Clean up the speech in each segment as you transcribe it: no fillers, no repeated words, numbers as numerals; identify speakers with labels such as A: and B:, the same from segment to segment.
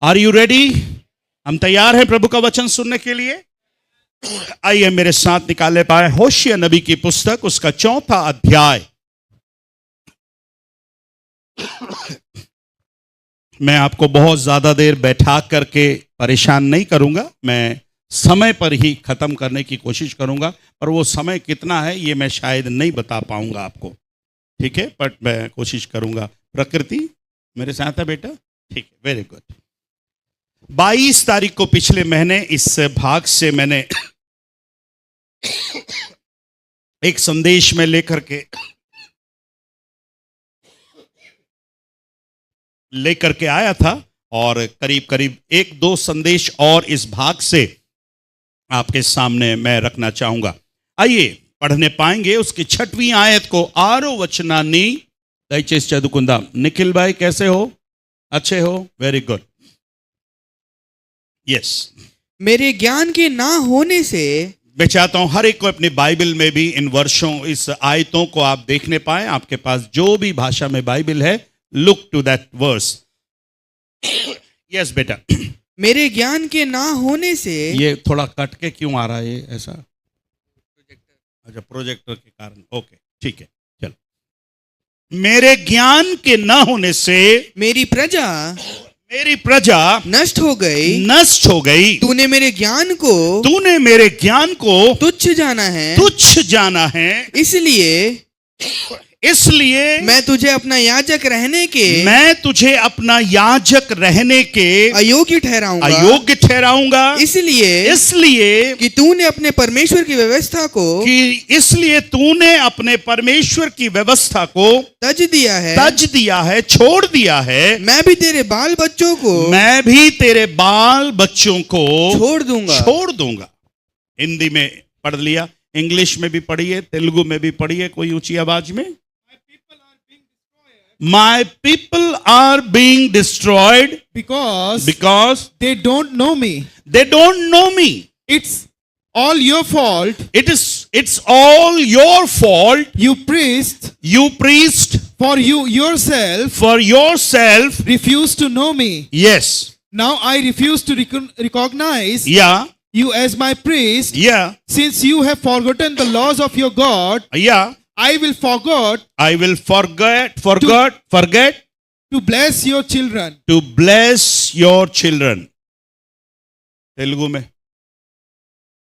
A: Are you ready? हम तैयार हैं प्रभु का वचन सुनने के लिए। आइए मेरे साथ निकाले पाए होशिया नबी की पुस्तक, उसका 4था अध्याय। मैं आपको बहुत ज्यादा देर बैठा करके परेशान नहीं करूंगा, मैं समय पर ही खत्म करने की कोशिश करूंगा, पर वो समय कितना है ये मैं शायद नहीं बता पाऊंगा आपको, ठीक है? बट मैं कोशिश करूंगा। प्रकृति मेरे साथ है बेटा? ठीक है, वेरी गुड। 22 तारीख को पिछले महीने इस भाग से मैंने एक संदेश में लेकर के आया था, और करीब करीब 1-2 संदेश और इस भाग से आपके सामने मैं रखना चाहूंगा। आइए पढ़ने पाएंगे उसकी 6वीं आयत को। आरो वचनानी दयचेस चदुकुंदा। निखिल भाई कैसे हो? अच्छे हो? Very good, yes.
B: मेरे ज्ञान के ना होने से,
A: मैं चाहता हूं हर एक को अपनी बाइबल में भी इन वर्षों, इस आयतों को आप देखने पाए। आपके पास जो भी भाषा में बाइबल है, look to that verse. Yes बेटा।
B: मेरे ज्ञान के ना होने से।
A: ये थोड़ा कट के क्यों आ रहा है ये ऐसा? अच्छा, प्रोजेक्टर के कारण। ओके, ठीक है, चलो। मेरे ज्ञान के ना होने से
B: मेरी प्रजा नष्ट हो गई। तूने मेरे ज्ञान को तुच्छ जाना है। इसलिए मैं तुझे अपना याजक रहने के अयोग्य ठहराऊंगा। इसलिए कि तूने अपने परमेश्वर की व्यवस्था को तज दिया है, छोड़ दिया है। मैं भी तेरे बाल बच्चों को छोड़ दूंगा। हिंदी में पढ़ लिया, इंग्लिश में भी पढ़िए, तेलुगु में भी पढ़िए कोई ऊंची आवाज में। My people are being destroyed
C: because
A: they
C: don't know me.
A: It's
C: all your fault.
A: It's all your fault.
C: You priest for yourself refuse to know me.
A: Yes.
C: Now I refuse to recognize you as my priest. Since you have forgotten the laws of your God. I will forget to bless your children.
A: Telugu में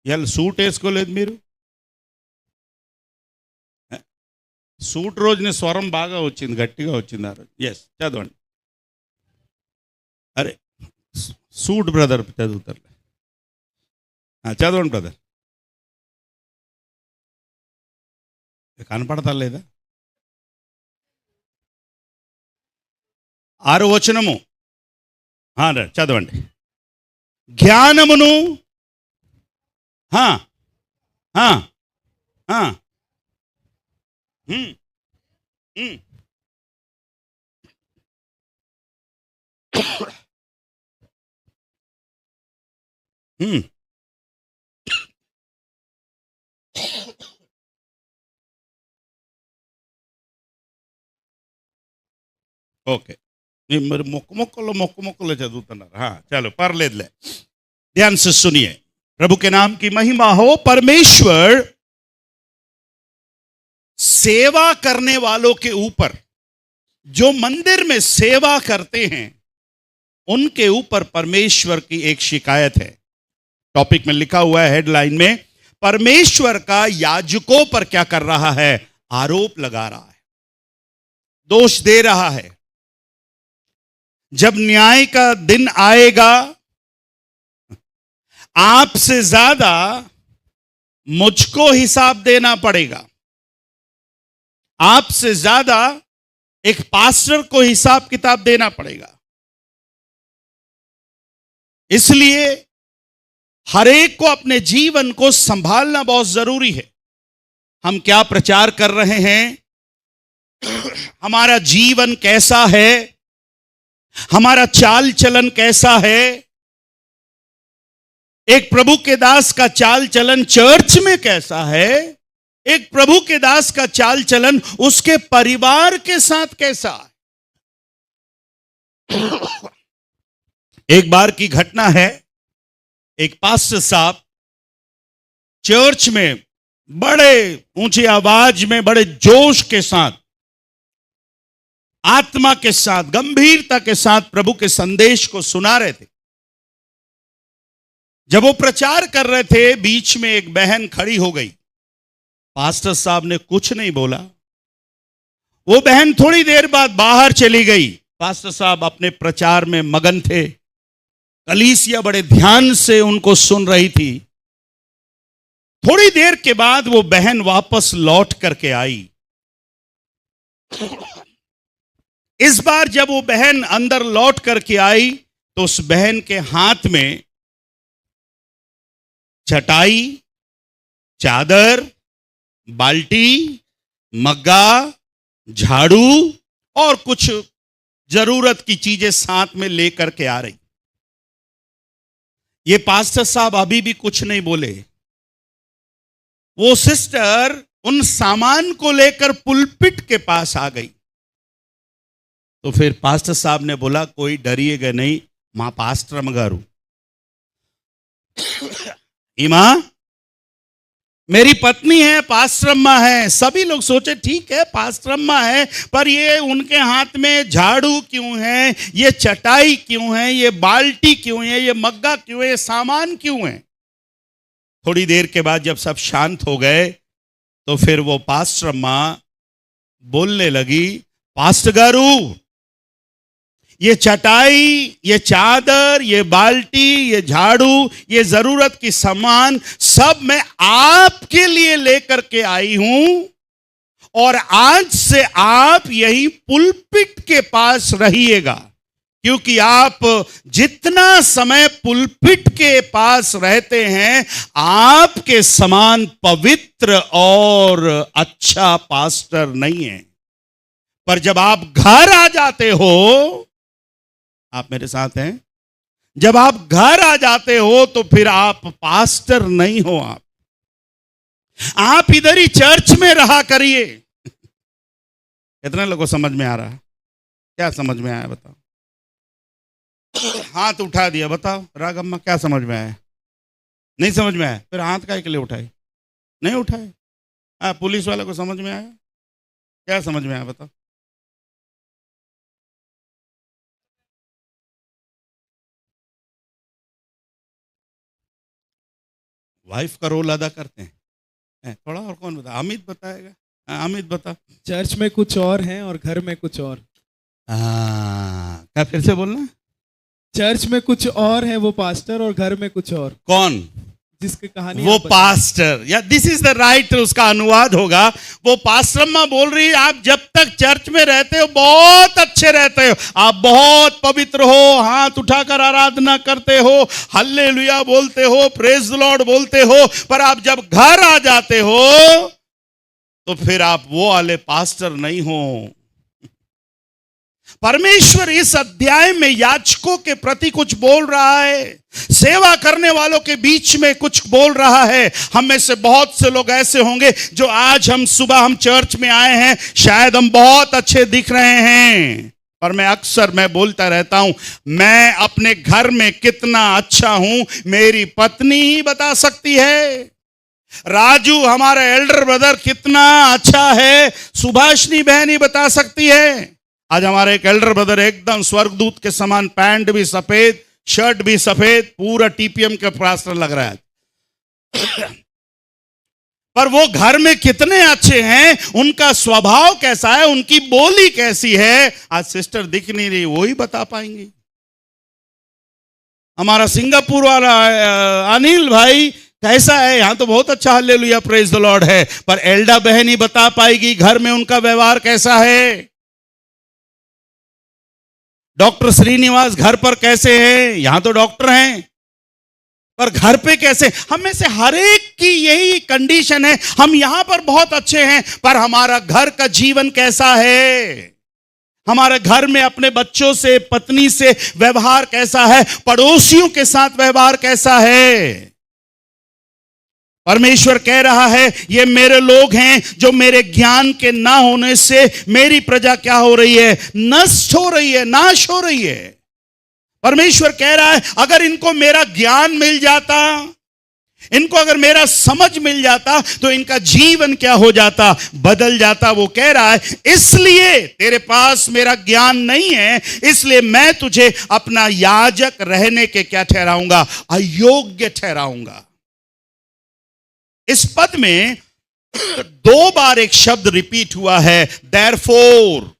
A: ఇయాల suit వేసుకోలేదు మీరు? Suit రోజునే స్వరం బాగా వచ్చింది, గట్టిగా వచ్చింది ఆ రోజు. ఎస్, చదవండి. అరే సూట్ బ్రదర్ చదువుతారు. చదవండి బ్రదర్. కనపడతా లేదా? 6వ వచనము చదవండి. జ్ఞానమును ఓకే, మరి మొక్కలో చదువుతున్నారు. चलो परलेदले, ध्यान से सुनिए। प्रभु के नाम की महिमा हो। परमेश्वर सेवा करने वालों के ऊपर, जो मंदिर में सेवा करते हैं, उनके ऊपर परमेश्वर की एक शिकायत है। टॉपिक में लिखा हुआ है, हेडलाइन में, परमेश्वर का याजकों पर क्या कर रहा है? आरोप लगा रहा है, दोष दे रहा है। जब न्याय का दिन आएगा, आपसे ज्यादा मुझको हिसाब देना पड़ेगा। आपसे ज्यादा एक पास्टर को हिसाब किताब देना पड़ेगा। इसलिए हर एक को अपने जीवन को संभालना बहुत जरूरी है। हम क्या प्रचार कर रहे हैं, हमारा जीवन कैसा है, हमारा चाल चलन कैसा है। एक प्रभु के दास का चाल चलन चर्च में कैसा है, एक प्रभु के दास का चाल चलन उसके परिवार के साथ कैसा है। एक बार की घटना है, एक पास्टर साहब चर्च में बड़े ऊंची आवाज में, बड़े जोश के साथ, आत्मा के साथ, गंभीरता के साथ प्रभु के संदेश को सुना रहे थे। जब वो प्रचार कर रहे थे, बीच में एक बहन खड़ी हो गई। पास्टर साहब ने कुछ नहीं बोला। वो बहन थोड़ी देर बाद बाहर चली गई। पास्टर साहब अपने प्रचार में मगन थे। कलीसिया बड़े ध्यान से उनको सुन रही थी। थोड़ी देर के बाद वो बहन वापस लौट करके आई। इस बार जब वो बहन अंदर लौट करके आई तो उस बहन के हाथ में चटाई, चादर, बाल्टी, मग्गा, झाड़ू और कुछ जरूरत की चीजें साथ में लेकर के आ रही। ये पास्टर साहब अभी भी कुछ नहीं बोले। वो सिस्टर उन सामान को लेकर पुलपिट के पास आ गई। तो फिर पास्टर साहब ने बोला, कोई डरिएगा नहीं, मां पास्टर मगारू इमा मेरी पत्नी है, पास्टरम्मा है। सभी लोग सोचे ठीक है पास्टरम्मा है, पर ये उनके हाथ में झाड़ू क्यों है, ये चटाई क्यों है, ये बाल्टी क्यों है, ये मग्गा क्यों है, ये सामान क्यों है। थोड़ी देर के बाद जब सब शांत हो गए तो फिर वो पास्टरम्मा बोलने लगी, पास्टर गारू, ये चटाई, ये चादर, ये बाल्टी, ये झाड़ू, ये जरूरत की सामान सब मैं आपके लिए लेकर के आई हूं और आज से आप यही पुलपिट के पास रहिएगा, क्योंकि आप जितना समय पुलपिट के पास रहते हैं, आपके समान पवित्र और अच्छा पास्टर नहीं है। पर जब आप घर आ जाते हो, आप मेरे साथ हैं, जब आप घर आ जाते हो तो फिर आप पास्टर नहीं हो, आप इधर ही चर्च में रहा करिए। कितने लोगों को समझ में आ रहा है? क्या समझ में आया बताओ? हाथ उठा दिया, बताओ राग अम्मा क्या समझ में आया? नहीं समझ में आया? फिर हाथ काहे के लिए उठाए? नहीं उठाए। पुलिस वाले को समझ में आया? क्या समझ में आया बताओ? वाइफ का रोल अदा करते हैं। थोड़ा और कौन बता? अमित बताएगा। अमित बता।
C: चर्च में कुछ और है और घर में कुछ और।
A: क्या फिर से बोलना?
C: चर्च में कुछ और है वो पास्टर, और घर में कुछ और।
A: कौन?
C: जिसकी कहानी
A: वो पास्टर, या दिस इज द राइट, उसका अनुवाद होगा। वो पास्टरम्मा बोल रही है, आप जब तक चर्च में रहते हो बहुत अच्छे रहते हो, आप बहुत पवित्र हो, हाथ उठाकर आराधना करते हो, हल्लेलुया बोलते हो, प्रेज द लॉर्ड बोलते हो, पर आप जब घर आ जाते हो तो फिर आप वो वाले पास्टर नहीं हो। परमेश्वर इस अध्याय में याजकों के प्रति कुछ बोल रहा है, सेवा करने वालों के बीच में कुछ बोल रहा है। हम में से बहुत से लोग ऐसे होंगे जो आज हम चर्च में आए हैं, शायद हम बहुत अच्छे दिख रहे हैं, पर मैं बोलता रहता हूं, मैं अपने घर में कितना अच्छा हूं मेरी पत्नी ही बता सकती है। राजू हमारा एल्डर ब्रदर कितना अच्छा है सुभाषनी बहन ही बता सकती है। आज हमारे एक एल्डर ब्रदर एकदम स्वर्गदूत के समान, पैंट भी सफेद, शर्ट भी सफेद, पूरा टीपीएम का पास्टर लग रहा है। पर वो घर में कितने अच्छे हैं, उनका स्वभाव कैसा है, उनकी बोली कैसी है, आज सिस्टर दिख नहीं रही, वो ही बता पाएंगी। हमारा सिंगापुर वाला अनिल भाई कैसा है, यहां तो बहुत अच्छा हालेलुया प्रेज द लॉर्ड है, पर एल्डा बहन ही बता पाएगी घर में उनका व्यवहार कैसा है। डॉक्टर श्रीनिवास घर पर कैसे हैं, यहां तो डॉक्टर हैं, पर घर पे कैसे। हम में से हर एक की यही कंडीशन है, हम यहां पर बहुत अच्छे हैं, पर हमारा घर का जीवन कैसा है, हमारे घर में अपने बच्चों से, पत्नी से व्यवहार कैसा है, पड़ोसियों के साथ व्यवहार कैसा है। परमेश्वर कह रहा है, ये मेरे लोग हैं जो मेरे ज्ञान के ना होने से मेरी प्रजा क्या हो रही है, नष्ट हो रही है, नाश हो रही है। परमेश्वर कह रहा है अगर इनको मेरा ज्ञान मिल जाता, इनको अगर मेरा समझ मिल जाता तो इनका जीवन क्या हो जाता, बदल जाता। वो कह रहा है इसलिए तेरे पास मेरा ज्ञान नहीं है, इसलिए मैं तुझे अपना याजक रहने के क्या ठहराऊंगा, अयोग्य ठहराऊंगा। इस पद में 2 बार एक शब्द रिपीट हुआ है, देयरफॉर,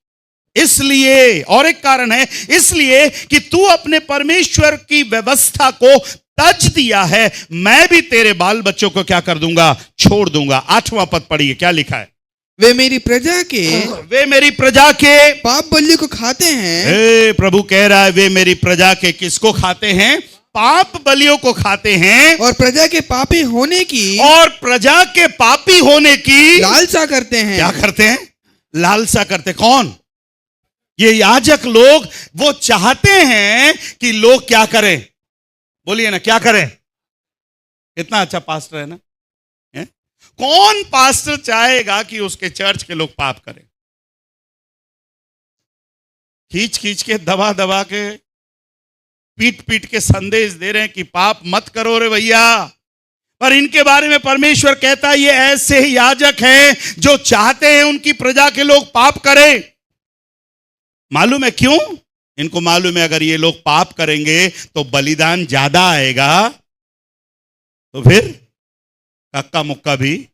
A: इसलिए, और एक कारण है, इसलिए कि तू अपने परमेश्वर की व्यवस्था को तज दिया है, मैं भी तेरे बाल बच्चों को क्या कर दूंगा, छोड़ दूंगा। 8वां पद पढ़िए, क्या लिखा है,
D: वे मेरी प्रजा के पाप बलि को खाते हैं।
A: प्रभु कह रहा है वे मेरी प्रजा के किसको खाते हैं, पाप बलियों को खाते हैं,
D: और प्रजा के पापी होने की लालसा करते हैं।
A: क्या करते हैं, लालसा करते। कौन, ये याजक लोग, वो चाहते हैं कि लोग क्या करें, बोलिए ना, क्या करें। इतना अच्छा पास्टर है ना, है? कौन पास्टर चाहेगा कि उसके चर्च के लोग पाप करें। खींच खींच के, दबा दबा के, पीट पीट के संदेश दे रहे हैं कि पाप मत करो रे भैया। पर इनके बारे में परमेश्वर कहता है ये ऐसे ही याजक हैं जो चाहते हैं उनकी प्रजा के लोग पाप करें। मालूम है क्यों, इनको मालूम है अगर ये लोग पाप करेंगे तो बलिदान ज्यादा आएगा, तो फिर कक्का मुक्का भी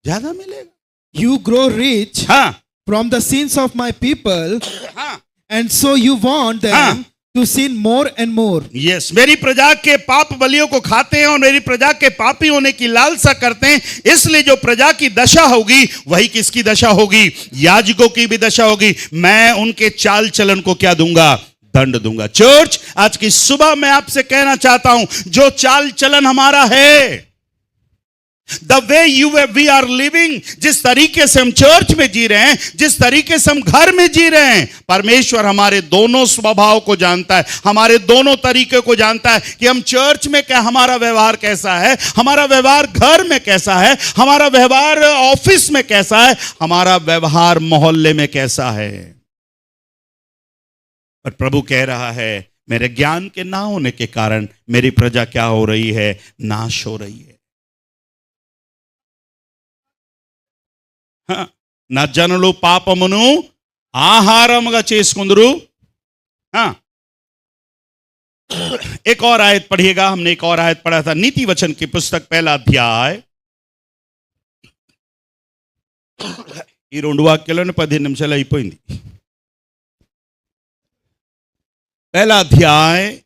A: ज्यादा मिलेगा।
C: You grow rich
A: हाँ,
C: from the sins of my people,
A: हाँ,
C: and so you want them
A: हाँ,
C: to sin more and more.
A: Yes, मेरी प्रजा के पाप बलियों को खाते हैं और मेरी प्रजा के पापी होने की लालसा करते हैं, इसलिए जो प्रजा की दशा होगी वही किसकी दशा होगी, याजकों की भी दशा होगी। मैं उनके चाल चलन को क्या दूंगा, दंड दूंगा। चर्च, आज की सुबह मैं आपसे कहना चाहता हूं, जो चाल चलन हमारा है, the way we are living, जिस तरीके से हम चर्च में जी रहे हैं, जिस तरीके से हम घर में जी रहे हैं, परमेश्वर हमारे दोनों स्वभाव को जानता है, हमारे दोनों तरीके को जानता है कि हम चर्च में क्या, हमारा व्यवहार कैसा है, हमारा व्यवहार घर में कैसा है, हमारा व्यवहार ऑफिस में कैसा है, हमारा व्यवहार मोहल्ले में कैसा है। पर प्रभु कह रहा है मेरे ज्ञान के ना होने के कारण मेरी प्रजा क्या हो रही है, नाश हो रही है। నా జనులు పాపమును ఆహారముగా చేసుకుందరు। एक और आयत पढ़िएगा, हमने एक और आयत पढ़ा था, नीति वचन की पुस्तक 1 अध्याय, ఈ 2 వాక్యాలను 15 నిమిషాలు అయిపోయింది। 1 अध्याय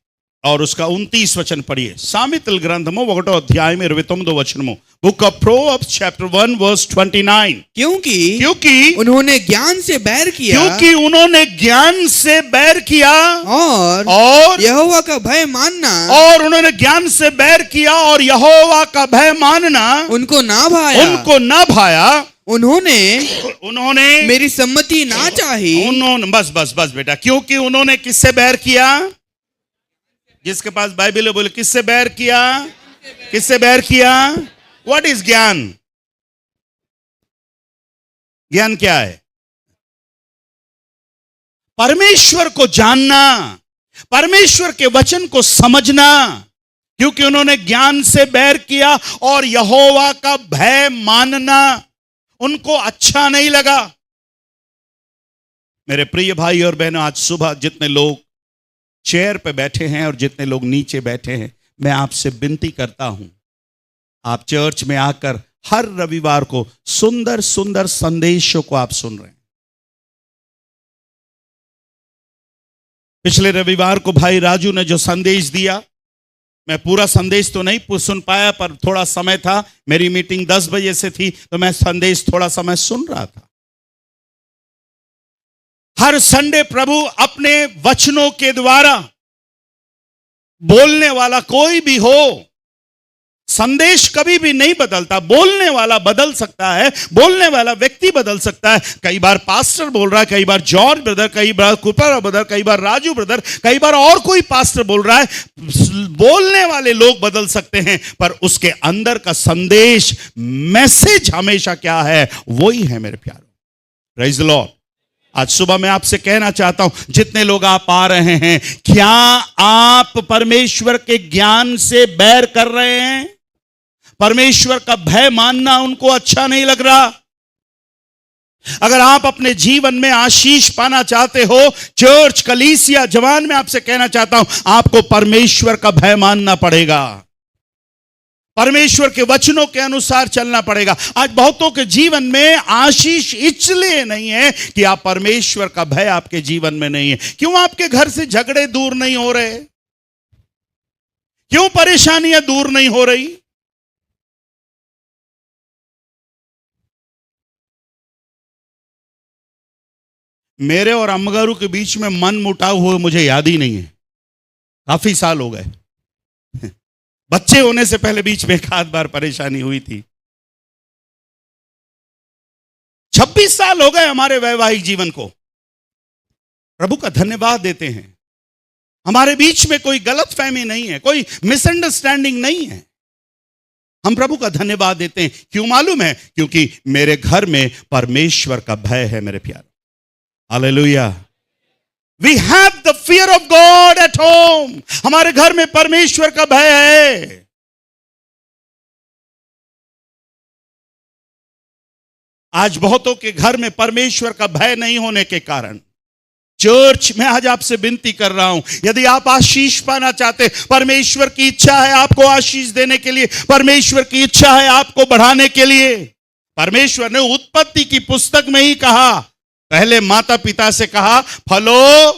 A: और उसका 29 वचन पढ़िए। సామెతల గ్రంథము 1 अध्याय में 29 वचनము, book of Proverbs chapter 1 verse 29। क्योंकि
D: उन्होंने ज्ञान से बैर किया,
A: क्योंकि उन्होंने ज्ञान से बैर किया और
D: यहोवा का भय मानना,
A: और उन्होंने ज्ञान से बैर किया और यहोवा का भय मानना
D: उनको ना भाया। उन्होंने मेरी सम्मति ना चाही।
A: उन्होंने, बस बेटा, क्योंकि उन्होंने किससे बैर किया, जिसके पास बाइबल है बोले किससे बैर किया, किससे बैर किया। व्हाट इज ज्ञान, ज्ञान क्या है, परमेश्वर को जानना, परमेश्वर के वचन को समझना। क्योंकि उन्होंने ज्ञान से बैर किया और यहोवा का भय मानना उनको अच्छा नहीं लगा। मेरे प्रिय भाई और बहनों, आज सुबह जितने लोग चेयर पे बैठे हैं और जितने लोग नीचे बैठे हैं, मैं आपसे विनती करता हूं, आप चर्च में आकर हर रविवार को सुंदर सुंदर संदेशों को आप सुन रहे हैं। पिछले रविवार को भाई राजू ने जो संदेश दिया, मैं पूरा संदेश तो नहीं सुन पाया, पर थोड़ा समय था, मेरी मीटिंग 10 बजे से थी, तो मैं संदेश थोड़ा समय सुन रहा था। हर संडे प्रभु अपने वचनों के द्वारा, बोलने वाला कोई भी हो, संदेश कभी भी नहीं बदलता, बोलने वाला बदल सकता है, बोलने वाला व्यक्ति बदल सकता है। कई बार पास्टर बोल रहा है, कई बार जॉर्ज ब्रदर, कई बार कुपर ब्रदर, कई बार राजू ब्रदर, कई बार और कोई पास्टर बोल रहा है। बोलने वाले लोग बदल सकते हैं, पर उसके अंदर का संदेश, मैसेज हमेशा क्या है, वही है मेरे प्यारों। Praise the Lord. आज सुबह मैं आपसे कहना चाहता हूं, जितने लोग आप आ रहे हैं, क्या आप परमेश्वर के ज्ञान से बैर कर रहे हैं? परमेश्वर का भय मानना उनको अच्छा नहीं लग रहा? अगर आप अपने जीवन में आशीष पाना चाहते हो, चर्च, कलीसिया, जवान, में आपसे कहना चाहता हूं, आपको परमेश्वर का भय मानना पड़ेगा, परमेश्वर के वचनों के अनुसार चलना पड़ेगा। आज बहुतों के जीवन में आशीष इसलिए नहीं है कि आप परमेश्वर का भय आपके जीवन में नहीं है। क्यों आपके घर से झगड़े दूर नहीं हो रहे? क्यों परेशानियां दूर नहीं हो रही? मेरे और अम्मगारू के बीच में मन मुटाव हुए मुझे याद ही नहीं है, काफी साल हो गए। बच्चे होने से पहले बीच में एक आध बार परेशानी हुई थी। 26 साल हो गए हमारे वैवाहिक जीवन को। प्रभु का धन्यवाद देते हैं, हमारे बीच में कोई गलतफहमी नहीं है, कोई मिसअंडरस्टैंडिंग नहीं है। हम प्रभु का धन्यवाद देते हैं। क्यों मालूम है? क्योंकि मेरे घर में परमेश्वर का भय है मेरे प्यारे। Hallelujah. We have the fear of God at home. हमारे घर में परमेश्वर का भय है। आज बहुतों के घर में परमेश्वर का भय नहीं होने के कारण, चर्च में आज आपसे विनती कर रहा हूं, यदि आप आशीष पाना चाहते, परमेश्वर की इच्छा है आपको आशीष देने के लिए, परमेश्वर की इच्छा है आपको बढ़ाने के लिए। परमेश्वर ने उत्पत्ति की पुस्तक में ही कहा, पहले माता पिता से कहा, फलो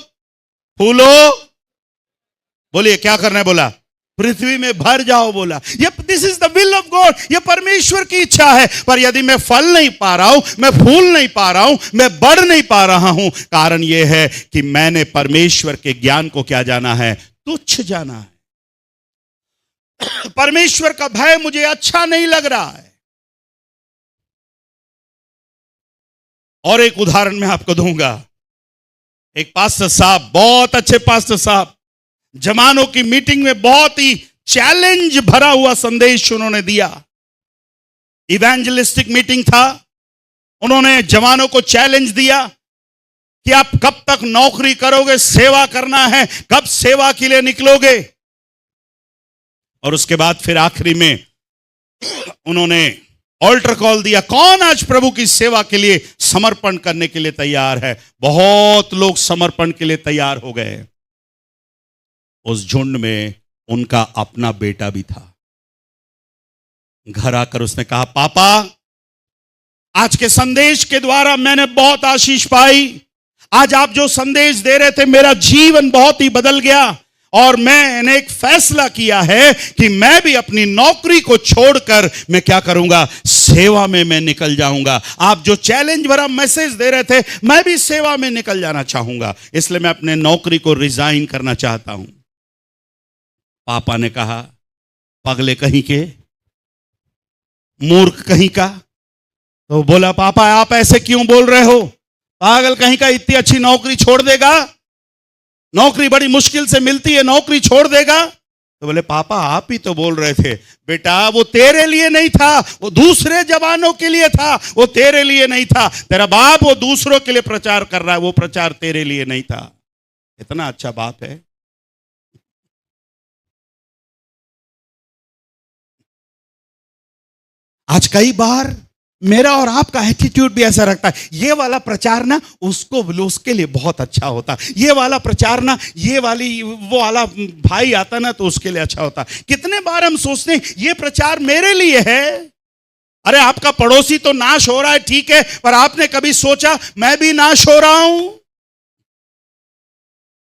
A: फूलो, बोलिए क्या करना है? बोला पृथ्वी में भर जाओ। बोला ये this is the will of God, ये परमेश्वर की इच्छा है। पर यदि मैं फल नहीं पा रहा हूं, मैं फूल नहीं पा रहा हूं, मैं बढ़ नहीं पा रहा हूं, कारण यह है कि मैंने परमेश्वर के ज्ञान को क्या जाना है? तुच्छ जाना है। परमेश्वर का भय मुझे अच्छा नहीं लग रहा है। और एक उदाहरण मैं आपको दूंगा। एक पास्टर साहब, बहुत अच्छे पास्टर साहब, जवानों की मीटिंग में बहुत ही चैलेंज भरा हुआ संदेश उन्होंने दिया। इवेंजलिस्टिक मीटिंग था। उन्होंने जवानों को चैलेंज दिया कि आप कब तक नौकरी करोगे, सेवा करना है, कब सेवा के लिए निकलोगे। और उसके बाद फिर आखिरी में उन्होंने ऑल्टर कॉल दिया, कौन आज प्रभु की सेवा के लिए समर्पण करने के लिए तैयार है? बहुत लोग समर्पण के लिए तैयार हो गए। उस झुंड में उनका अपना बेटा भी था। घर आकर उसने कहा, पापा, आज के संदेश के द्वारा मैंने बहुत आशीष पाई। आज आप जो संदेश दे रहे थे, मेरा जीवन बहुत ही बदल गया। और मैंने एक फैसला किया है कि मैं भी अपनी नौकरी को छोड़कर मैं क्या करूंगा? सेवा में मैं निकल जाऊंगा। आप जो चैलेंज भरा मैसेज दे रहे थे, मैं भी सेवा में निकल जाना चाहूंगा, इसलिए मैं अपने नौकरी को रिजाइन करना चाहता हूं। पापा ने कहा, पगले कहीं के, मूर्ख कहीं का। तो बोला, पापा आप ऐसे क्यों बोल रहे हो? पागल कहीं का, इतनी अच्छी नौकरी छोड़ देगा? नौकरी बड़ी मुश्किल से मिलती है, नौकरी छोड़ देगा? तो बोले, पापा आप ही तो बोल रहे थे। बेटा वो तेरे लिए नहीं था, वो दूसरे जवानों के लिए था, वो तेरे लिए नहीं था। तेरा बाप वो दूसरों के लिए प्रचार कर रहा है, वो प्रचार तेरे लिए नहीं था। इतना अच्छा बाप है। आज कई बार मेरा और आपका एटीट्यूड भी ऐसा रखता है, ये वाला प्रचार ना उसके लिए बहुत अच्छा होता, ये वाला प्रचार ना, वो वाला भाई आता ना तो उसके लिए अच्छा होता। कितने बार हम सोचते हैं ये प्रचार मेरे लिए है। अरे आपका पड़ोसी तो नाश हो रहा है, ठीक है, पर आपने कभी सोचा मैं भी नाश हो रहा हूं?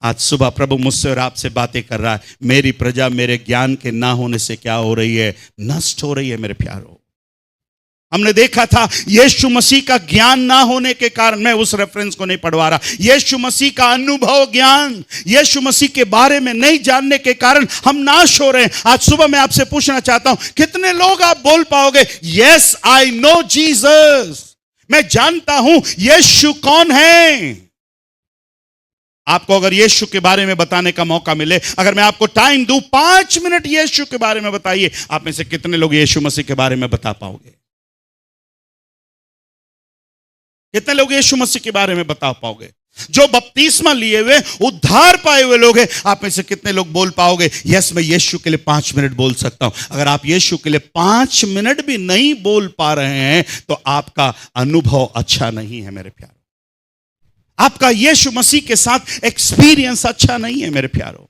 A: आज सुबह प्रभु मुझसे और आपसे बातें कर रहा है। मेरी प्रजा मेरे ज्ञान के ना होने से क्या हो रही है? नष्ट हो रही है मेरे प्यारों। हमने देखा था यीशु मसीह का ज्ञान ना होने के कारण, मैं उस रेफरेंस को नहीं पढ़वा रहा, यीशु मसीह का अनुभव ज्ञान, यीशु मसीह के बारे में नहीं जानने के कारण हम नाश हो रहे हैं। आज सुबह मैं आपसे पूछना चाहता हूं, कितने लोग आप बोल पाओगे, यस आई नो जीसस, मैं जानता हूं यीशु कौन है? आपको अगर यीशु के बारे में बताने का मौका मिले, अगर मैं आपको टाइम दूं 5 मिनट यीशु के बारे में बताइए, आप में से कितने लोग यीशु मसीह के बारे में बता पाओगे? कितने लोग यीशु मसीह के बारे में बता पाओगे? जो बपतिस्मा लिए हुए उद्धार पाए हुए लोग हैं, आप में से कितने लोग बोल पाओगे यस मैं यीशु के लिए 5 मिनट बोल सकता हूं? अगर आप यीशु के लिए 5 मिनट भी नहीं बोल पा रहे हैं तो आपका अनुभव अच्छा नहीं है मेरे प्यारों। आपका यीशु मसीह के साथ एक्सपीरियंस अच्छा नहीं है मेरे प्यारों।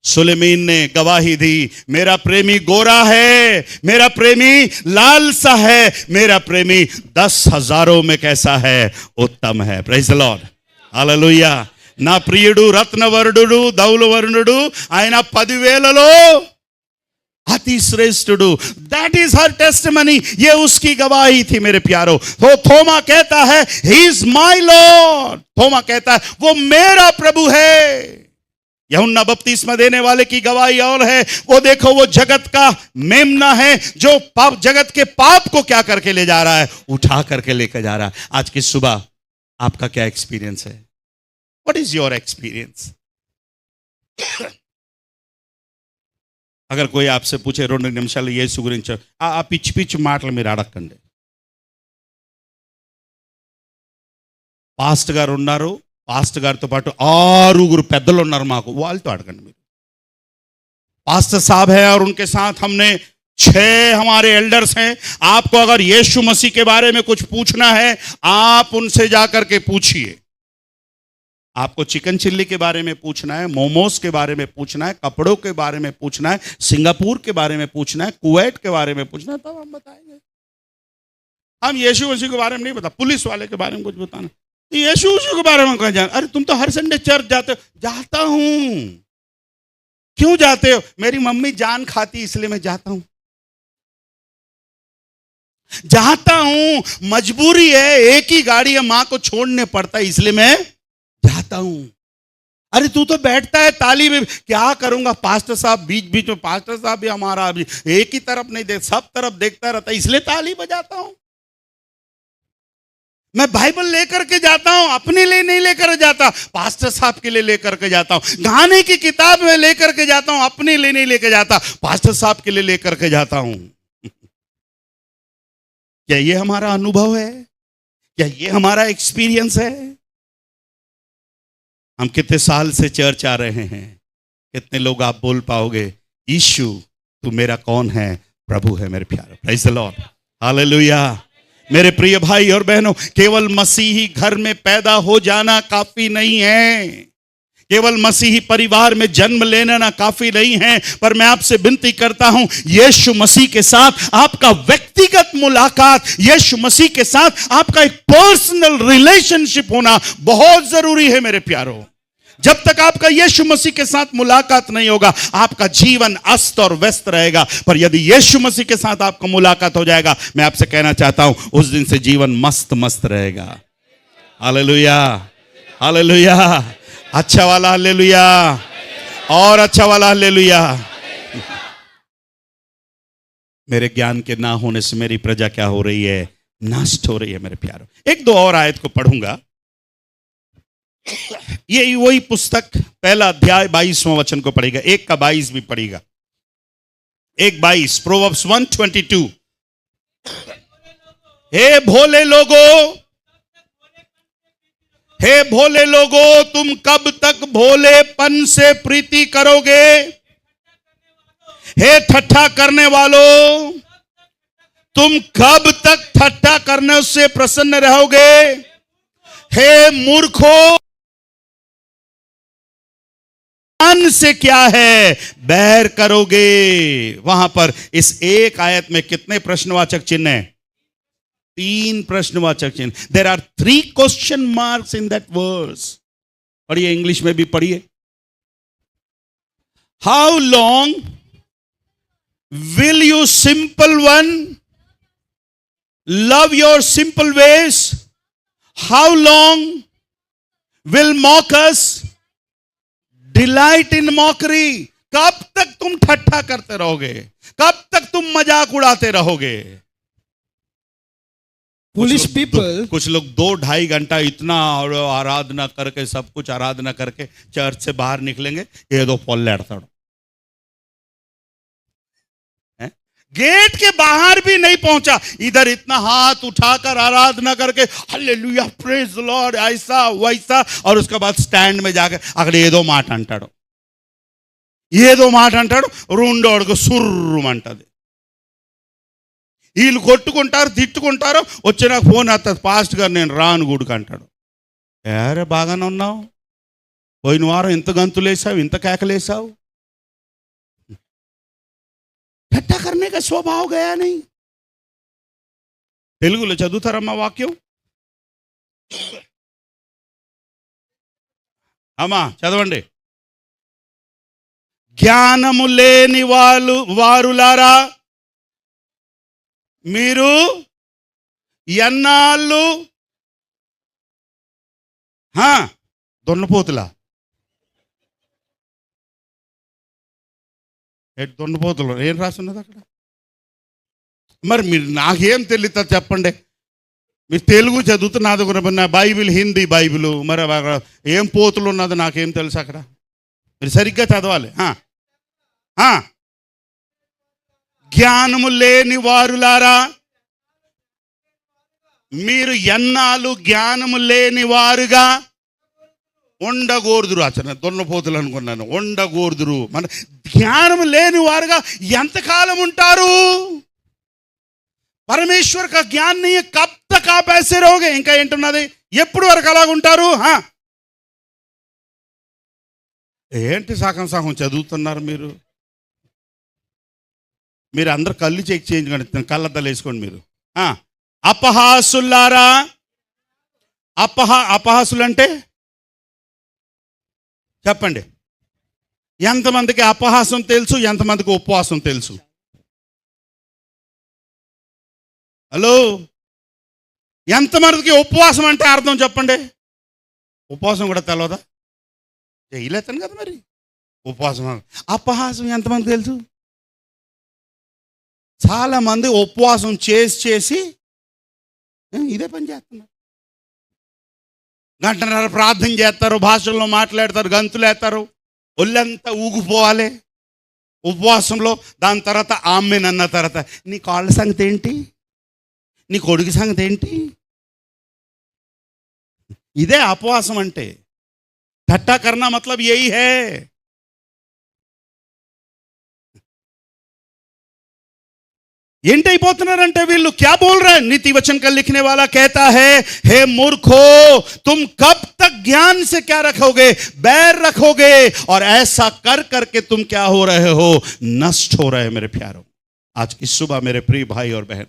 A: सुलेमान ने गवाही दी, मेरा प्रेमी गोरा है, मेरा प्रेमी लाल सा है, मेरा प्रेमी 10,000 में कैसा है? उत्तम है। Praise the Lord, hallelujah. నా ప్రియుడు రత్నవర్ణుడు ధౌలవర్ణుడు ఆయన 10,000లో अति श्रेष्ठुडु। दैट इज हर टेस्टिमनी, ये उसकी गवाही थी मेरे प्यारो। तो थोमा कहता है ही इज माय लॉर्ड, थोमा कहता है वो मेरा प्रभु है। यूहन्ना बपतिस्मा देने वाले की गवाही और है, वो देखो वो जगत का मेमना है जो पाप, जगत के पाप को क्या करके ले जा रहा है? उठा करके लेकर जा रहा है। आज की सुबह आपका क्या एक्सपीरियंस है? What is your experience? Agar కోయి आपसे पूछे 2 నిమిషాలు యేసు గురించి ఆ పిచ్చి పిచ్చి మాటలు మీరు అడగకండి. పాస్టర్ గారు ఉన్నారు, పాస్టర్ గారితో పాటు 6 పెద్దలు ఉన్నారు మాకు, వాళ్ళతో అడగండి మీరు. पास्टर साहब है और उनके साथ हमने 6 हमारे एल्डर्स हैं। आपको अगर यीशु मसीह के बारे में कुछ पूछना है आप उनसे जाकर के पूछिए। आपको चिकन चिल्ली के बारे में पूछना है, मोमोज के बारे में पूछना है, कपड़ों के बारे में पूछना है, सिंगापुर के बारे में पूछना है, कुवैत के बारे में पूछना है, तब हम बताएंगे। हम यीशु मसीह के बारे में नहीं बता, पुलिस वाले के बारे में कुछ बताना, तो यीशु मसीह के बारे में कहा जाए। अरे तुम तो हर संडे चर्च जाते हो। जाता हूं। क्यों जाते हो? मेरी मम्मी जान खाती इसलिए मैं जाता हूं। जाता हूं, मजबूरी है, एक ही गाड़ी है, मां को छोड़ने पड़ता है इसलिए मैं जाता हूं। अरे तू तो बैठता है ताली में, क्या करूंगा? पास्टर साहब बीच बीच में, पास्टर साहब भी हमारा अभी एक ही तरफ नहीं देख, सब तरफ देखता रहता है इसलिए ताली बजाता हूं। मैं बाइबल लेकर के जाता हूं, अपने लिए नहीं लेकर जाता, पास्टर साहब के लिए लेकर के जाता हूं। गाने की किताब में लेकर के जाता हूं, अपने लिए नहीं लेकर जाता, पास्टर साहब के लिए लेकर के जाता हूं। क्या ये हमारा अनुभव है? क्या ये हमारा एक्सपीरियंस है? हम कितने साल से चर्च आ रहे हैं? कितने लोग आप बोल पाओगे यीशु तू मेरा कौन है? प्रभु है मेरे प्यारे। Praise the Lord, hallelujah. मेरे प्रिय भाई और बहनों, केवल मसीही घर में पैदा हो जाना काफी नहीं है, केवल मसीही परिवार में जन्म लेना काफी नहीं है, पर मैं आपसे विनती करता हूं यीशु मसीह के साथ आपका व्यक्तिगत मुलाकात, यीशु मसीह के साथ आपका एक पर्सनल रिलेशनशिप होना बहुत जरूरी है मेरे प्यारों। जब तक आपका यीशु मसीह के साथ मुलाकात नहीं होगा आपका जीवन अस्त और व्यस्त रहेगा, पर यदि यीशु मसीह के साथ आपका मुलाकात हो जाएगा, मैं आपसे कहना चाहता हूं उस दिन से जीवन मस्त मस्त रहेगा। Hallelujah, hallelujah. अच्छा वाला हालेलुया, और अच्छा वाला हालेलुया। मेरे ज्ञान के ना होने से मेरी प्रजा क्या हो रही है? नष्ट हो रही है मेरे प्यारों। 1-2 और आयत को पढ़ूंगा। ये वही पुस्तक, पहला अध्याय 22वां वचन को पढ़ेगा, 1 का 22 भी पढ़ेगा। 1:22, प्रोवर्ब्स 1:22। हे भोले लोगो, हे भोले लोगो, तुम कब तक भोलेपन से प्रीति करोगे? हे ठट्ठा करने वालों, तुम कब तक ठट्ठा करने से प्रसन्न रहोगे? हे मूर्खों, ज्ञान से क्या है बैर करोगे? वहां पर इस एक आयत में कितने प्रश्नवाचक चिन्ह हैं? 3 प्रश्नवाचक चिन्ह। There are 3 question marks in that verse. पढ़िए, इंग्लिश में भी पढ़िए। How long will you simple one love your simple ways? How long will mockers delight in mockery? कब तक तुम ठट्ठा करते रहोगे? कब तक तुम मजाक उड़ाते रहोगे?
C: Foolish people,
A: कुछ लोग 2-2.5 घंटा इतना आराधना करके, सब कुछ आराधना करके चर्च से बाहर निकलेंगे, ये दो पॉल लड़ता
B: गेट के बाहर भी नहीं पहुंचा, इधर इतना हाथ उठाकर आराधना करके हालेलुया प्रेज द लॉर्ड ऐसा वैसा, और उसके बाद स्टैंड में जाकर अगर ఏదో మాట అంటాడు, ఏదో మాట అంటాడు, రెండో అడుగు సుర్రుమంటది. వీళ్ళు కొట్టుకుంటారు తిట్టుకుంటారు, వచ్చి నాకు ఫోన్ వస్తుంది, పాస్ట్ గారు నేను రాను గుడికి అంటాడు. ఏరే బాగానే ఉన్నావు, పోయిన వారం ఇంత గంతులేసావు, ఇంత కేకలేసావు. ठट्टा करने का स्वभाव गया नहीं. తెలుగులో చదువుతారమ్మా వాక్యం? అమ్మా చదవండి. జ్ఞానము లేని వారులారా మీరు ఎన్నాళ్ళు దొన్నపోతులా దొన్నపోతులు ఏం రాస్తున్నది అక్కడ? మరి మీరు నాకేం తెలియదు చెప్పండి. మీరు తెలుగు చదువుతూ నా దగ్గర బైబిల్ హిందీ బైబిల్, మరి ఏం పోతులు ఉన్నది నాకేం తెలుసు అక్కడ? మీరు సరిగ్గా చదవాలి. జ్ఞానము లేని వారులారా మీరు ఎన్నాళ్ళు జ్ఞానము లేని వారుగా ఉండకూడదురు. అసలు దొన్నపోతులు అనుకున్నాను, ఉండకూడదురు. మన జ్ఞానం లేని వారుగా ఎంతకాలం ఉంటారు? పరమేశ్వర్ కా జ్ఞాన్ नहीं है, कब तक आप ऐसे रहोगे? ఇంకా ఏంటున్నది, ఎప్పుడు వరకు అలాగ ఉంటారు? ఏంటి సగం సగం చదువుతున్నారు మీరు? మీరు అందరు కళ్ళు చెక్ చేయించుకోండి, కళ్ళద్దాలు వేసుకోండి మీరు. అపహాసులారా, అపహాసులు అంటే చెప్పండి. ఎంతమందికి అపహాసం తెలుసు, ఎంతమందికి ఉపవాసం తెలుసు? హలో, ఎంతమందికి ఉపవాసం అంటే అర్థం చెప్పండి. ఉపవాసం కూడా తెలియదా? చేయలేతాను కదా మరి ఉపవాసం. అపహాసం ఎంతమందికి తెలుసు? చాలా మంది ఉపవాసం చేసి ఇదే పని చేస్తున్నారు. గంటన్నర ప్రార్థన చేస్తారు, భాషల్లో మాట్లాడతారు, గంతులేస్తారు, ఒళ్ళంతా ఊగిపోవాలి ఉపవాసంలో. దాని తర్వాత ఆమెన్ అన్న తర్వాత నీ కాళ్ళ సంగతి ఏంటి, నీ కొడుకు సంగతి ఏంటి? ఇదే ఉపవాసం అంటే. ठट्टा करना मतलब यही है. ఏంటైపోతున్నారంటే వీళ్ళు क्या बोल रहे हैं? नीति वचन का लिखने वाला कहता है, हे मूर्खो तुम कब तक ज्ञान से क्या रखोगे? बैर रखोगे, और ऐसा कर करके तुम क्या हो रहे हो? नष्ट हो रहे हैं. मेरे प्यारों, आज की सुबह मेरे प्रिय भाई और बहन,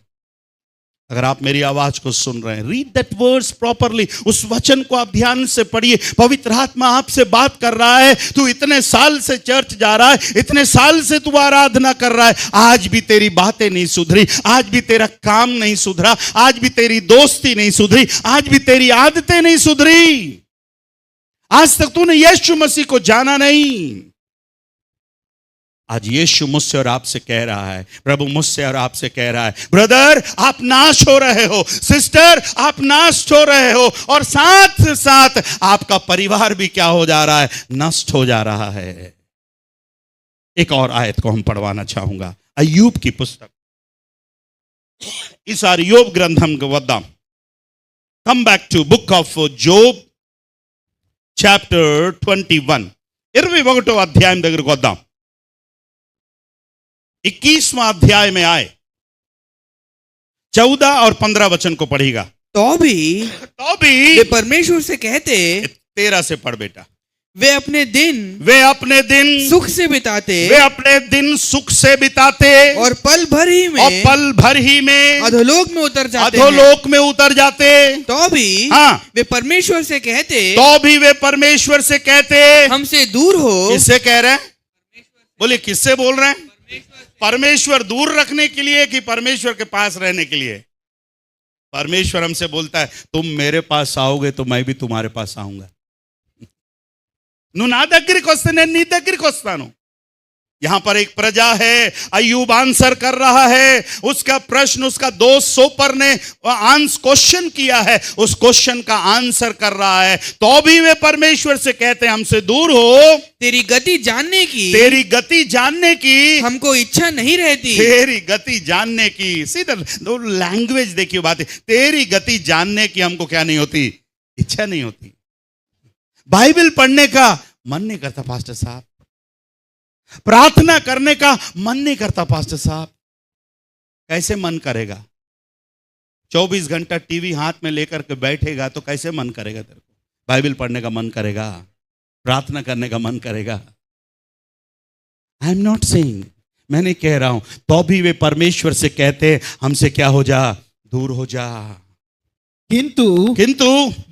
B: अगर आप मेरी आवाज को सुन रहे हैं, रीड दैट वर्ड्स प्रॉपरली. उस वचन को आप ध्यान से पढ़िए. पवित्र आत्मा आपसे बात कर रहा है. तू इतने साल से चर्च जा रहा है, इतने साल से तू आराधना कर रहा है, आज भी तेरी बातें नहीं सुधरी, आज भी तेरा काम नहीं सुधरा, आज भी तेरी दोस्ती नहीं सुधरी, आज भी तेरी आदतें नहीं सुधरी. आज तक तूने यीशु मसीह को जाना नहीं. आज यीशु मुझसे और आपसे कह रहा है, प्रभु मुझसे और आपसे कह रहा है, ब्रदर आप नाश हो रहे हो, सिस्टर आप नाश हो रहे हो, और साथ साथ आपका परिवार भी क्या हो जा रहा है? नष्ट हो जा रहा है. एक और आयत को हम पढ़वाना चाहूंगा, अय्यूब की पुस्तक. इस अय्यूब ग्रंथम को वद्दाम. Come back to book of Job chapter 21, 21వ అధ్యాయం దగ్గరికి వద్దాం. 21वां अध्याय में आए, 14 और 15 वचन को पढ़ेगा.
D: तो भी वे परमेश्वर से कहते,
B: 13 से पढ़ बेटा.
D: वे अपने दिन सुख से बिताते, और पल भर ही में अधोलोक में उतर जाते. तो भी वे परमेश्वर से कहते, हमसे दूर हो.
B: किससे कह रहे हैं? बोलिए, किससे बोल रहे हैं? परमेश्वर दूर रखने के लिए कि परमेश्वर के पास रहने के लिए? परमेश्वर हमसे बोलता है, तुम मेरे पास आओगे तो मैं भी तुम्हारे पास आऊंगा. నువ్వు నా దగ్గరికి వస్తే నేను నీ దగ్గరికి వస్తాను. यहां पर एक प्रजा है, अय्यूब आंसर कर रहा है, उसका प्रश्न, उसका दोस्त सोपर ने क्वेश्चन किया है, उस क्वेश्चन का आंसर कर रहा है, तो भी वे परमेश्वर से कहते हैं हमसे दूर हो,
D: तेरी गति जानने की हमको इच्छा नहीं रहती।
B: तेरी गति जानने की, सीधा लैंग्वेज देखिए, बात है, तेरी गति जानने की हमको क्या नहीं होती, इच्छा नहीं होती। बाइबल पढ़ने का मन नहीं करता पास्टर साहब, प्रार्थना करने का मन नहीं करता पास्टर साहब। कैसे मन करेगा? 24 घंटा टीवी हाथ में लेकर के बैठेगा तो कैसे मन करेगा तेरे को? बाइबल पढ़ने का मन करेगा, प्रार्थना करने का मन करेगा। आई एम नॉट सेइंग, मैं नहीं कह रहा हूं, तो भी वे परमेश्वर से कहते हमसे क्या हो जा, दूर हो जा।
C: किंतु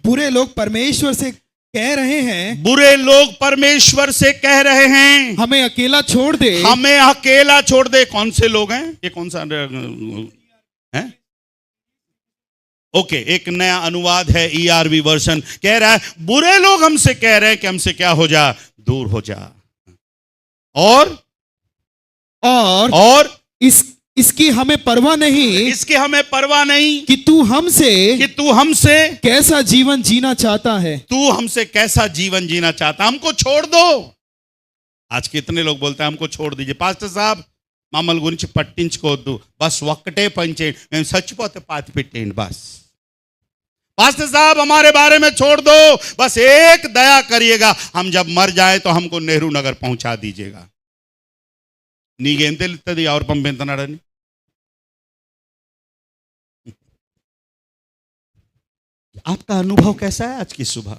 C: बुरे लोग परमेश्वर से कह रहे हैं,
B: बुरे लोग परमेश्वर से कह रहे हैं
C: हमें अकेला छोड़ दे,
B: हमें अकेला छोड़ दे। कौन से लोग हैं ये? कौन सा है? ओके, एक नया अनुवाद है, ERV वर्जन कह रहा है बुरे लोग हमसे कह रहे हैं कि हमसे क्या हो जा, दूर हो जा। और
C: इसकी हमें परवाह नहीं,
B: इसकी हमें परवाह नहीं
C: कि तू हमसे कैसा जीवन जीना चाहता है,
B: तू हमसे कैसा जीवन जीना चाहता, हमको छोड़ दो। आज कितने लोग बोलते हैं हमको छोड़ दीजिए पास्टर साहब, మమ్మల్ని గురించి పట్టించుకోవద్దు, बस ఒక్కటే పని చేయండి, మేము చచ్చిపోతే పాతి పెట్టేయండి बस। पास्टर साहब हमारे बारे में छोड़ दो, बस एक दया करिएगा, हम जब मर जाए तो हमको नेहरू नगर पहुंचा दीजिएगा। నీకేం తెలుస్తుంది ఎవరు పంపిస్తున్నాడని? आपका अनुभव कैसा है आज की सुबह?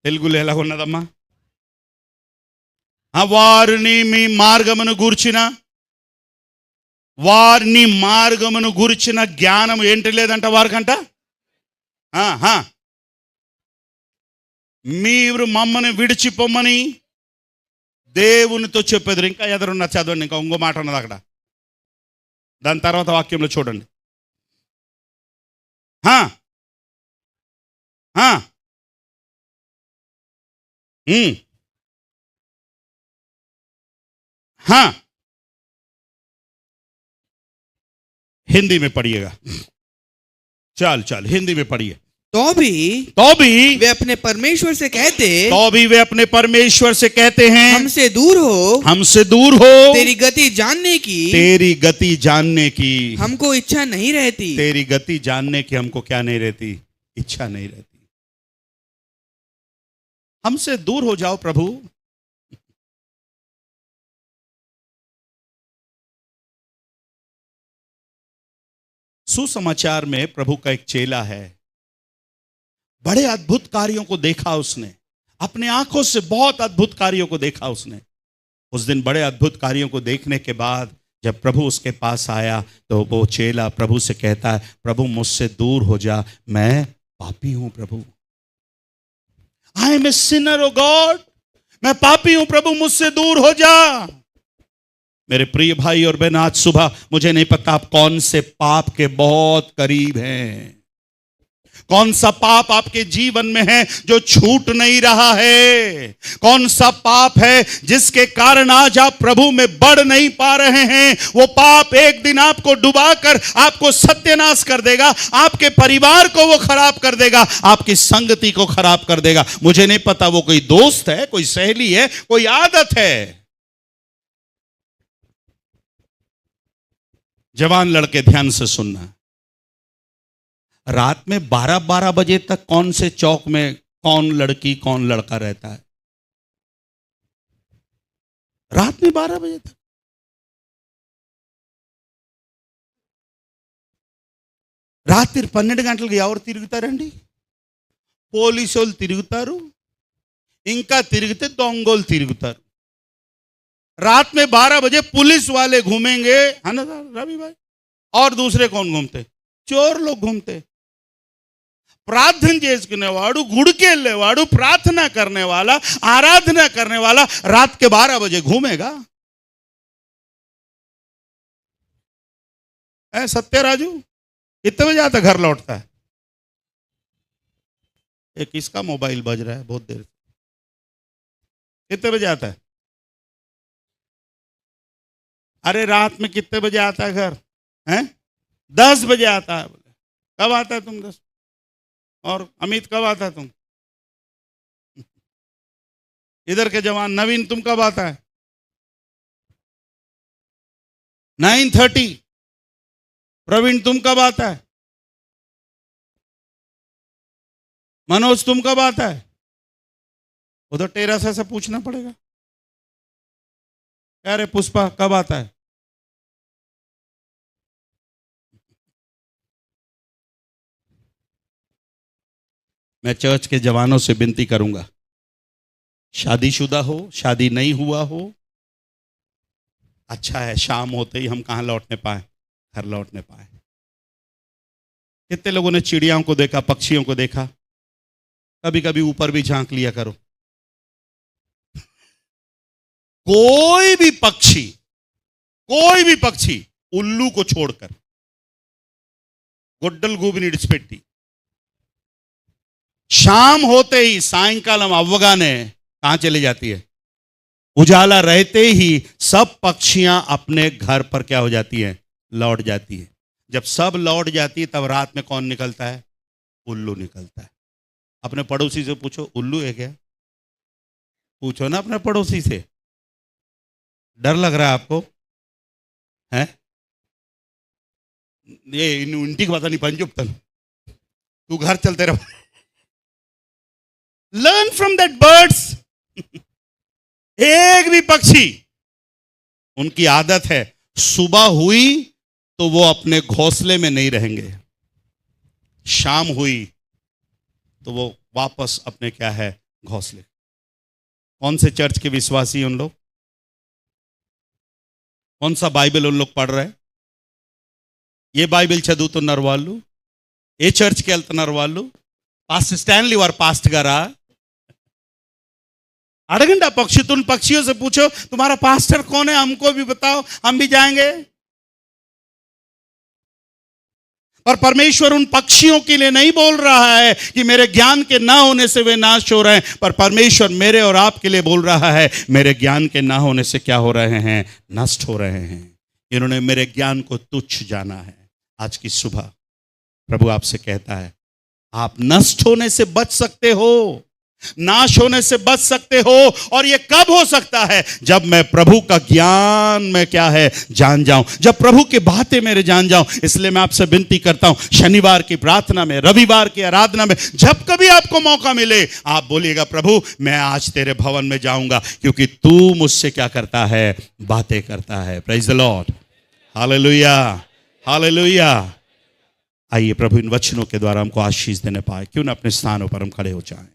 B: తెలుగులో ఎలా ఉన్నదమ్మా? వారిని మీ మార్గమును గూర్చిన జ్ఞానం ఏంటి లేదంట వారికంట। మీరు మమ్మల్ని విడిచిపోమని దేవునితో చెప్పేది। ఇంకా ఎదురున్న చదవండి, ఇంకా ఇంకో మాట ఉన్నది అక్కడ, దాని తర్వాత వాక్యంలో చూడండి। हिंदी में पढ़िएगा, चल हिंदी में पढ़िए।
D: तो भी वे अपने परमेश्वर से कहते हैं हमसे दूर हो, तेरी गति जानने की हमको इच्छा नहीं रहती।
B: तेरी गति जानने की हमको क्या नहीं रहती, इच्छा नहीं रहती। हमसे दूर हो जाओ प्रभु। सुसमाचार में प्रभु का एक चेला है, बड़े अद्भुत कार्यों को देखा उसने, अपने आंखों से बहुत अद्भुत कार्यों को देखा उसने। उस दिन बड़े अद्भुत कार्यों को देखने के बाद जब प्रभु उसके पास आया तो वो चेला प्रभु से कहता है, प्रभु मुझसे दूर हो जा, मैं पापी हूं प्रभु। I am a sinner O God, मैं पापी हूं प्रभु, मुझसे दूर हो जा। मेरे प्रिय भाई और बहन, आज सुबह मुझे नहीं पता आप कौन से पाप के बहुत करीब हैं, कौन सा पाप आपके जीवन में है जो छूट नहीं रहा है, कौन सा पाप है जिसके कारण आज आप प्रभु में बढ़ नहीं पा रहे हैं। वो पाप एक दिन आपको डुबाकर आपको सत्यानाश कर देगा, आपके परिवार को वो खराब कर देगा, आपकी संगति को खराब कर देगा। मुझे नहीं पता वो कोई दोस्त है, कोई सहेली है, कोई आदत है। जवान लड़के ध्यान से सुनना, रात में 12-12 बजे तक कौन से चौक में कौन लड़की कौन लड़का रहता है? रात में 12 बजे तक। రాత్రి 12 గంటలకు ఎవరు తిరుగుతారండి? పోలీసులు తిరుగుతారు, ఇంకా తిరిగితే దొంగలు తిరుగుతారు। रात में 12 बजे पुलिस वाले घूमेंगे, है ना रवि भाई? और दूसरे कौन घूमते? चोर लोग घूमते। प्रार्थना చేసుకునేవాడు, గుడికి వెళ్ళేవాడు, प्रार्थना करने वाला, आराधना करने वाला रात के 12 बजे घूमेगा। सत्यराजू कितने बजे आता घर लौटता है? एक किसका मोबाइल बज रहा है बहुत देर से? कितने बजे आता है? अरे रात में कितने बजे आता है घर? हैं? 10 बजे आता है। कब आता है तुम? 10। और अमित कब आता है तुम? इधर के जवान नवीन तुम कब आता है? 9:30। प्रवीण तुम कब आता है? मनोज तुम कब आता है? उधर टेरेसा से पूछना पड़ेगा। क्या रे पुष्पा कब आता है? मैं चर्च के जवानों से विनती करूंगा, शादीशुदा हो, शादी नहीं हुआ हो, अच्छा है शाम होते ही हम कहां लौटने पाए? घर लौटने पाए। कितने लोगों ने चिड़ियाओं को देखा, पक्षियों को देखा? कभी कभी ऊपर भी झांक लिया करो। कोई भी पक्षी उल्लू को छोड़कर, गोड्डल गूबिनी डिस्पेट्टी, शाम होते ही सायंकालम अव्वगाने कहां चली जाती है? उजाला रहते ही सब पक्षियां अपने घर पर क्या हो जाती हैं? लौट जाती है। जब सब लौट जाती है तब रात में कौन निकलता है? उल्लू निकलता है। अपने पड़ोसी से पूछो उल्लू है क्या? पूछो ना अपने पड़ोसी से। डर लग रहा है आपको? है ये इंटी की पता नहीं पंजुप्तन, तू घर चलते रहो। Learn from that birds. एक भी पक्षी, उनकी आदत है सुबह हुई तो वो अपने घोंसले में नहीं रहेंगे, शाम हुई तो वो वापस अपने क्या है? घोंसले। कौन से चर्च के विश्वासी उन लोग? कौन सा बाइबल उन लोग पढ़ रहे हैं? ये बाइबल చదువుతున్నారు వాళ్ళు, ఏ చర్చ్కి వెళ్తున్నారు వాళ్ళు? పాస్టర్ స్టాన్లీ వారు పాస్ట్ గారా? अड़गंडा पक्षी, तुम पक्षियों से पूछो तुम्हारा पास्टर कौन है, हमको भी बताओ, हम भी जाएंगे। और परमेश्वर उन पक्षियों के लिए नहीं बोल रहा है कि मेरे ज्ञान के ना होने से वे नाश हो रहे हैं, पर परमेश्वर मेरे और आपके लिए बोल रहा है मेरे ज्ञान के ना होने से क्या हो रहे हैं? नष्ट हो रहे हैं। इन्होंने मेरे ज्ञान को तुच्छ जाना है। आज की सुबह प्रभु आपसे कहता है आप नष्ट होने से बच सकते हो, नाश होने से बच सकते हो। और यह कब हो सकता है? जब मैं प्रभु का ज्ञान में क्या है? जान जाऊं, जब प्रभु की बातें मेरे जान जाऊं। इसलिए मैं आपसे विनती करता हूं, शनिवार की प्रार्थना में, रविवार की आराधना में, जब कभी आपको मौका मिले आप बोलिएगा प्रभु मैं आज तेरे भवन में जाऊंगा, क्योंकि तू मुझसे क्या करता है? बातें करता है। Praise the Lord, hallelujah, hallelujah. आइए प्रभु इन वचनों के द्वारा हमको आशीष देने पाए। क्यों ना अपने स्थानों पर हम खड़े हो जाएं।